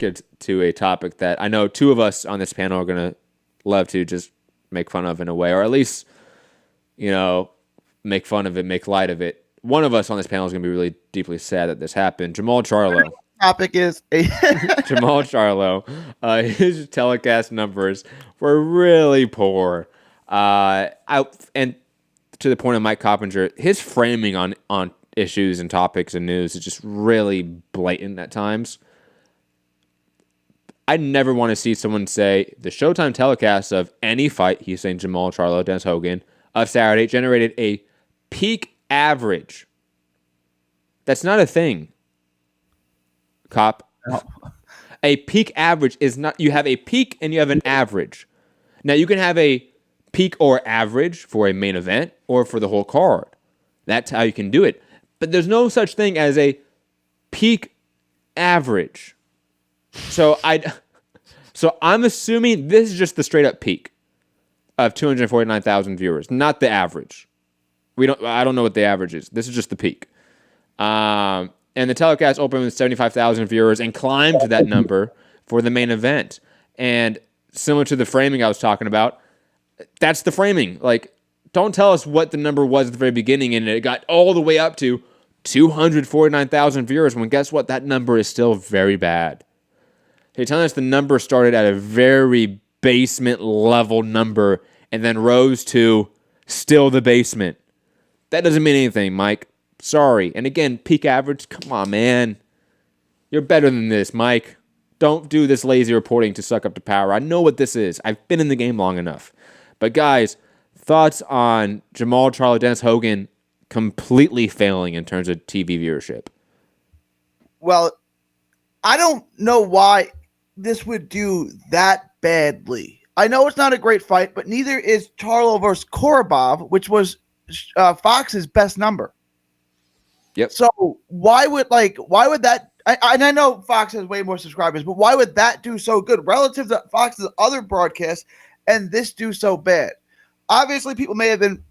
let's get to a topic that I know two of us on this panel are going to love to just make fun of in a way, or at least, make fun of it, make light of it. One of us on this panel is going to be really deeply sad that this happened. Jermall Charlo. Topic is Jermall Charlo. His telecast numbers were really poor. And to the point of Mike Coppinger, his framing on issues and topics and news is just really blatant at times. I never want to see someone say the Showtime telecast of any fight, he's saying Jermall Charlo, Dennis Hogan, of Saturday generated a peak average. That's not a thing, Cop. No. A peak average is not, you have a peak and you have an average. Now you can have a peak or average for a main event or for the whole card. That's how you can do it. But there's no such thing as a peak average. So I'm assuming this is just the straight up peak of 249,000 viewers, not the average. I don't know what the average is. This is just the peak. And the telecast opened with 75,000 viewers and climbed to that number for the main event. And similar to the framing I was talking about, that's the framing. Like, don't tell us what the number was at the very beginning and it got all the way up to 249,000 viewers when guess what? That number is still very bad. You're telling us the number started at a very basement level number and then rose to still the basement. That doesn't mean anything, Mike. Sorry. And again, peak average, come on, man. You're better than this, Mike. Don't do this lazy reporting to suck up to power. I know what this is. I've been in the game long enough. But guys, thoughts on Jermall Charlo, Dennis Hogan completely failing in terms of TV viewership? Well, I don't know why this would do that badly. I know it's not a great fight, but neither is Charlo versus Korobov, which was Fox's best number. Yep. So why would that? I know Fox has way more subscribers, but why would that do so good relative to Fox's other broadcasts and this do so bad? Obviously, people may have been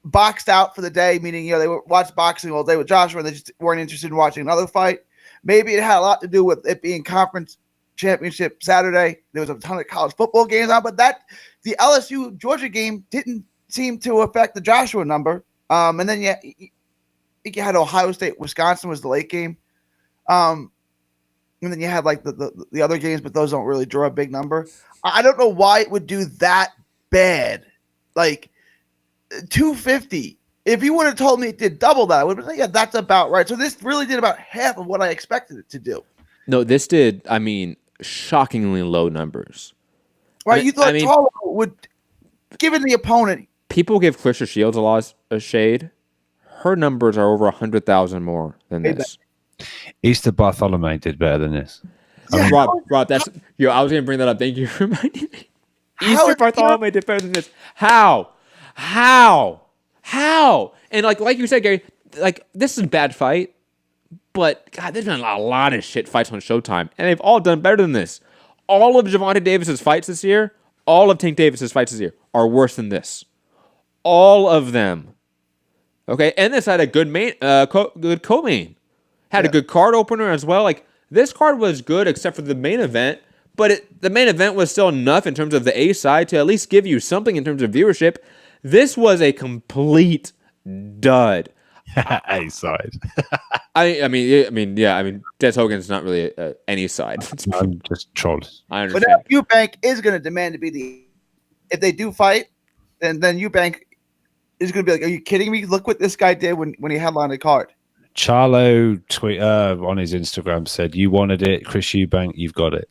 boxed out for the day, meaning they watched boxing all day with Joshua and they just weren't interested in watching another fight. Maybe it had a lot to do with it being conference championship Saturday. There was a ton of college football games on, but the LSU Georgia game didn't seem to affect the Joshua number. And then you had Ohio State, Wisconsin was the late game. And then you had like the other games, but those don't really draw a big number. I don't know why it would do that bad. Like 250. If you would have told me it did double that, I would have been like, yeah, that's about right. So this really did about half of what I expected it to do. No, this did, shockingly low numbers. Right, you thought Charlo would, given the opponent. People give Clarissa Shields a lot of shade. Her numbers are over 100,000 more than this. Easter Bartholomew did better than this. Rob, that's I was gonna bring that up. Thank you for reminding me. Easter Bartholomew did better than this. How? And like you said, Gary, like this is a bad fight, but God, there's been a lot of shit fights on Showtime, and they've all done better than this. All of Gervonta Davis's fights this year, all of Tank Davis's fights this year are worse than this. All of them. Okay, and this had a good good co-main. Had a good card opener as well. Like this card was good except for the main event, but the main event was still enough in terms of the A side to at least give you something in terms of viewership. This was a complete dud. A side. I mean, Des Hogan's not really any side. I'm just trolled. I understand. But Eubank is going to demand to be if they do fight, then Eubank is going to be like, "Are you kidding me? Look what this guy did when he headlined the card." Charlo tweet on his Instagram said, "You wanted it, Chris Eubank, you've got it."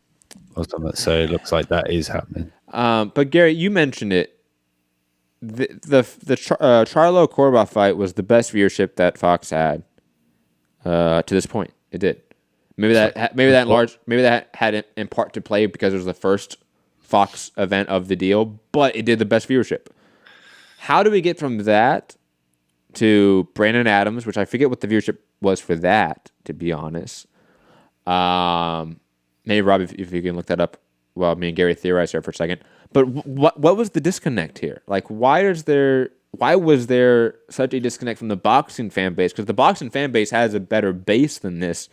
Or something. So it looks like that is happening. But Gary, you mentioned it. The Charlo Korobov fight was the best viewership that Fox had to this point. It did. Maybe that had in part to play because it was the first Fox event of the deal, but it did the best viewership. How do we get from that to Brandon Adams, which I forget what the viewership was for that, to be honest. Maybe Rob, if you can look that up while me and Gary theorize here for a second. But what was the disconnect here? Like, why was there such a disconnect from the boxing fan base? Because the boxing fan base has a better base than this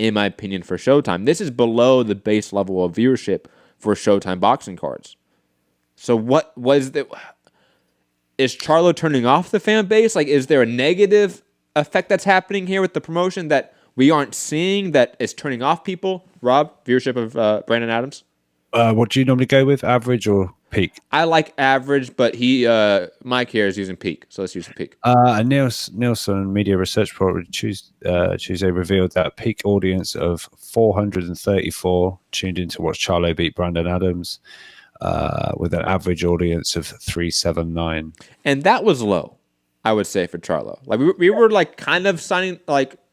in my opinion, for Showtime. This is below the base level of viewership for Showtime boxing cards. So what was the... Is Charlo turning off the fan base? Like, is there a negative effect that's happening here with the promotion that we aren't seeing that is turning off people? Rob, viewership of Brandon Adams? What do you normally go with, average or peak? I like average, but Mike here is using peak, so let's use the peak. A Nielsen Media Research report Tuesday revealed that a peak audience of 434 tuned in to watch Charlo beat Brandon Adams, with an average audience of 379. And that was low, I would say, for Charlo. Like we were like kind of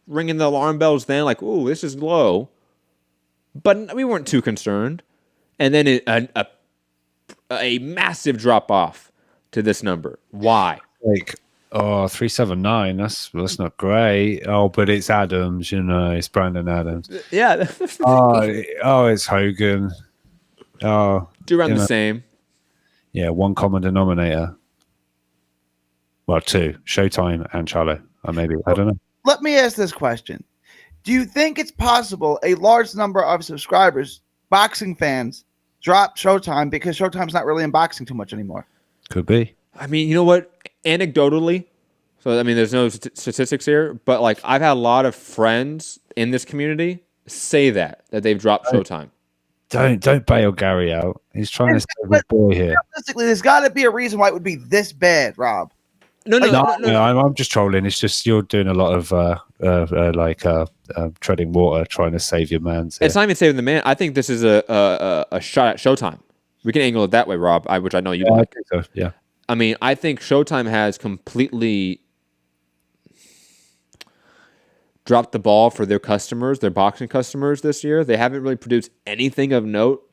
ringing the alarm bells then, like, ooh, this is low. But we weren't too concerned. And then a massive drop off to this number. Why? Like, 379. That's not great. Oh, but it's Adams, it's Brandon Adams. Yeah. It's Hogan. Oh, do around the same. Yeah, one common denominator. Well, two: Showtime and Charlo. Or maybe I don't know. Let me ask this question: do you think it's possible a large number of subscribers, boxing fans, drop Showtime because Showtime's not really in boxing too much anymore? Could be. I mean, you know what? Anecdotally, so I mean, there's no statistics here, but like I've had a lot of friends in this community say that they've dropped Showtime. Don't bail Gary out. He's trying to save his boy here. Realistically, there's got to be a reason why it would be this bad, Rob. No. I'm just trolling. It's just you're doing a lot of treading water, trying to save your man. It's not even saving the man. I think this is a shot at Showtime. We can angle it that way, Rob, which I know you like. I think so, yeah. I mean, I think Showtime has completely dropped the ball for their customers, their boxing customers this year. They haven't really produced anything of note.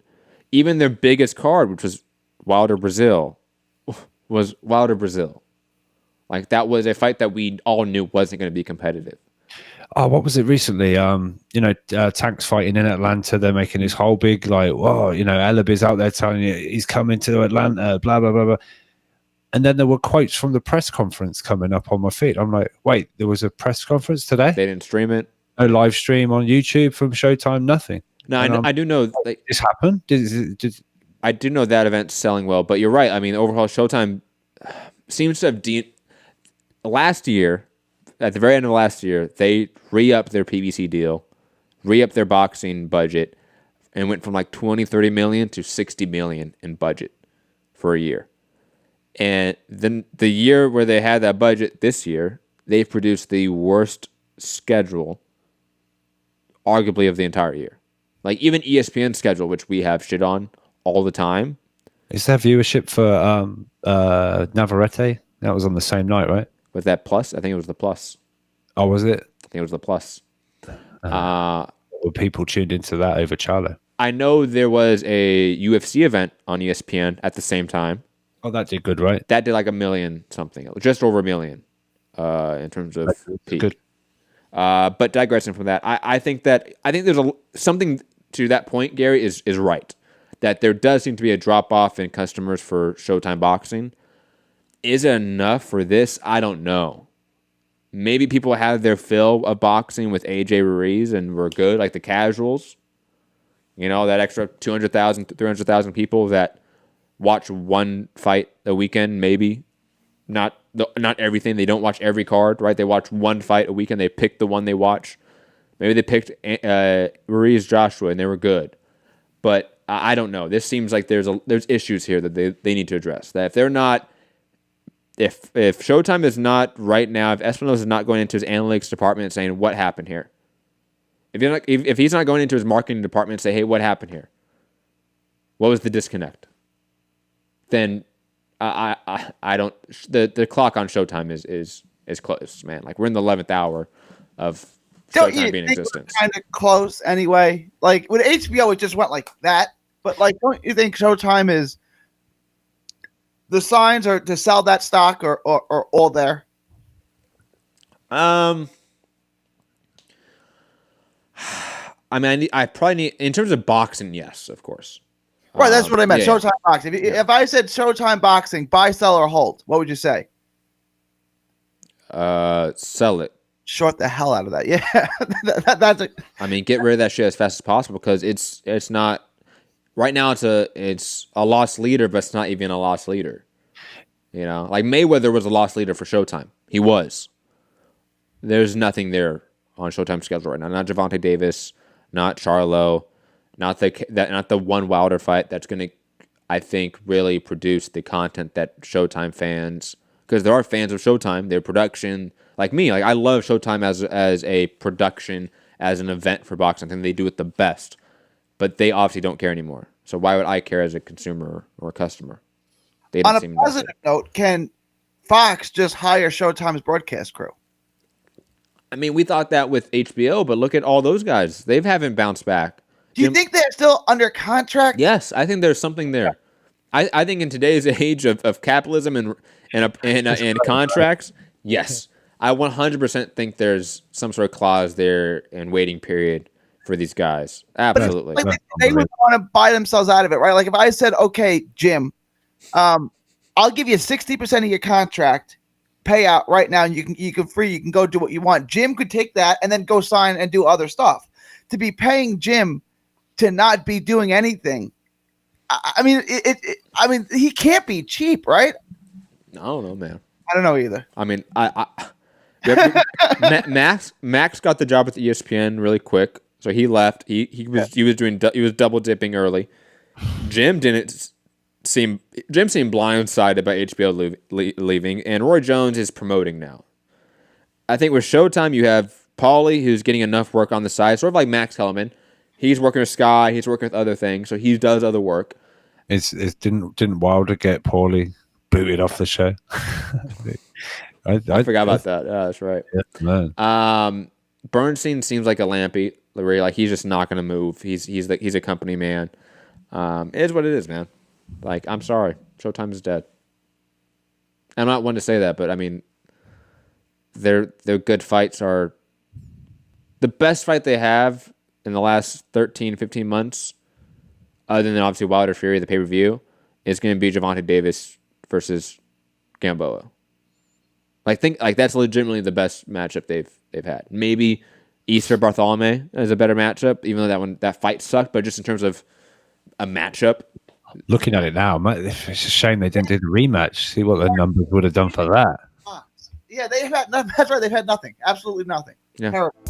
Even their biggest card, which was Wilder Brazil, was Wilder Brazil. Like, that was a fight that we all knew wasn't going to be competitive. Oh, what was it recently? Tank's fighting in Atlanta. They're making this whole big, like, whoa, Ellaby's out there telling you he's coming to Atlanta, blah, blah, blah, blah. And then there were quotes from the press conference coming up on my feed. I'm like, wait, there was a press conference today? They didn't stream it. No live stream on YouTube from Showtime, nothing. No, I do know. This happened? I do know that event's selling well, but you're right. I mean, overall, Showtime seems to have... Last year, at the very end of last year, they re-upped their PBC deal, re-upped their boxing budget, and went from like 20, 30 million to 60 million in budget for a year. And then the year where they had that budget this year, they've produced the worst schedule, arguably, of the entire year. Like, even ESPN's schedule, which we have shit on all the time. Is there viewership for Navarrete? That was on the same night, right? Was that plus? I think it was the plus. Oh, was it? I think it was the plus. Were people tuned into that over Charlo? I know there was a UFC event on ESPN at the same time. Oh, that did good, right? That did like 1 million something, just over 1 million in terms of peak. Good. But digressing from that, I think there's something to that point. Gary is right that there does seem to be a drop off in customers for Showtime boxing. Is it enough for this? I don't know. Maybe people had their fill of boxing with AJ Ruiz and were good, like the casuals. That extra 200,000, 300,000 people that watch one fight a weekend, maybe. Not everything. They don't watch every card, right? They watch one fight a weekend. They pick the one they watch. Maybe they picked Ruiz Joshua and they were good. But I don't know. This seems like there's issues here that they need to address. That if they're not... If Showtime is not right now, if Espinosa is not going into his analytics department and saying what happened here, if he's not going into his marketing department and say, hey, what happened here? What was the disconnect? Then I don't. The clock on Showtime is close, man. Like, we're in the 11th hour of Showtime being in existence. Kind of close anyway. Like with HBO, it just went like that. But like, don't you think Showtime is? The signs are to sell that stock or all there? I mean, I probably need, in terms of boxing, yes, of course. Right, that's what I meant. Yeah. Showtime boxing. If I said Showtime boxing, buy, sell, or hold, what would you say? Sell it. short the hell out of that. Yeah, that's a, I mean, get rid of that shit as fast as possible because it's not right now. It's a lost leader, but it's not even a lost leader. You know, like Mayweather was a lost leader for Showtime. He was. There's nothing there on Showtime schedule right now. Not Gervonta Davis, not Charlo, not the one Wilder fight that's going to, I think, really produce the content that Showtime fans, because there are fans of Showtime, their production, like me. Like I love Showtime as a production, as an event for boxing. I think they do it the best, but they obviously don't care anymore. So why would I care as a consumer or a customer? They don't on a seem positive note, can Fox just hire Showtime's broadcast crew? I mean, we thought that with HBO, but look at all those guys. They haven't bounced back. Do you think they're still under contract? Yes, I think there's something there. I think in today's age of capitalism and contracts, yes, I 100% think there's some sort of clause there and waiting period for these guys. Absolutely. Like they would want to buy themselves out of it, right? Like if I said, okay, Jim, I'll give you 60% of your contract payout right now, and you can go do what you want. Jim could take that and then go sign and do other stuff. To be paying Jim to not be doing anything, I mean, I mean, he can't be cheap, right? I don't know, man. I don't know either. I mean, Max got the job at the ESPN really quick, so he left. He was double dipping early. Jim seemed blindsided by HBO leaving, and Roy Jones is promoting now. I think with Showtime, you have Paulie, who's getting enough work on the side, sort of like Max Kellerman. He's working with Sky. He's working with other things, so he does other work. Didn't Wilder get Paulie booted off the show? I forgot about that. Yeah, that's right. Yeah, man. Bernstein seems like a lampy. Like he's just not going to move. He's a company man. It is what it is, man. Like, I'm sorry, Showtime is dead. I'm not one to say that, but I mean, their good fights are the best fight they have in the last 13, 15 months, other than obviously Wilder Fury, the pay-per-view, is going to be Gervonta Davis versus Gamboa. Like that's legitimately the best matchup they've had. Maybe Easter Bartholomew is a better matchup, even though that fight sucked, but just in terms of a matchup. Looking at it now, it's a shame they didn't do the rematch. See what the numbers would have done for that. Yeah, that's right. They've had nothing. Absolutely nothing. Yeah. Terrible.